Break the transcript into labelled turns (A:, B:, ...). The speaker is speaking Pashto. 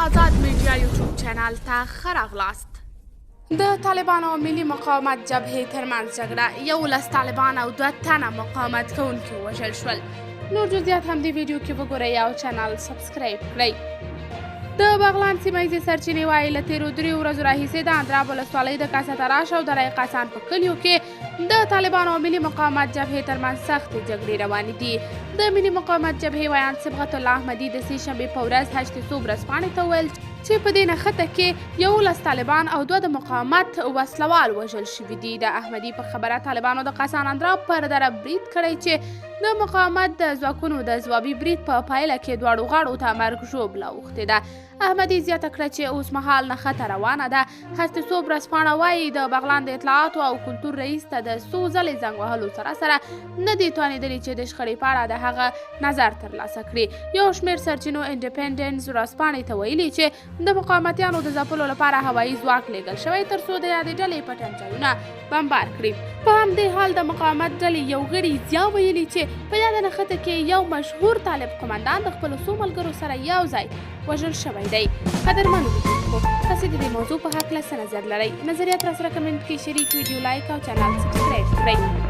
A: آزاد میډیا یوټیوب چینل ته ښه راغلاست. د طالبانو او ملي مقاومت جبهې ترمنځ جګړه 11 طالبان او 2 تنه مقاومت کوونکي ووژل شول. نور جزئیات هم دې ویډیو کې وګورئ او چینل سبسکرایب کړئ. د بغلان سیمه ییزې سرچینې وایي له تېرو 3 ورځو راهیسې د اندراب ولسوالۍ د کاسه تراش او دره قسان په کلیو کې د طالبانو او ملي مقاومت جبهې ترمنځ سختې جګړې روانې دي. د ملي مقاومت جبهې ویاند صبغت الله احمدي د سې شنبې په ورځ 8 ورځپاڼې ته وویل چې په دې نښته کې 11 طالبان او 2 د مقاومت وسلوال وژل شوي دي. د احمدي په خبره طالبانو د قسان اندراب پر دره برید کړی چې د مقاومت د ځواکونو د ځوابي برید په پایله کې دواړو غاړو ته مرګ ژوبله اوښتې ده. احمدي زیاته کړه چې اوس مهال نښته روانه ده. هستې ورځپاڼه وایي د بغلان د اطلاعاتو او کلتور رئیس ته د څو ځلې زنګ وهلو سره نه دي توانېدلي چې د شخړې په اړه د هغه نظر ترلاسه کړي. یو شمېر سرچینو انډیپنډنس ورځپاڼې ته ویلي چې د مقاومتیانو د ځپلو لپاره هوایي ځواک لیږل شوی تر څو د یادې ډلې پټنځایونه بمبار کړي. په همدې حال د مقاومت ډلې یو غړي ضیا ویلي چې په یاده نښته کې یو مشهور طالب قمندان د خپلو څو ملګرو سره یو ځای وژل شوی دی. قدرمنو لیدونکو، تاسې د دې موضوع په هکله څه نظر لرئ؟ نظریات راسره کمنټ کې شریک، ویډیو لایک او چینل سبسکرایب کړئ.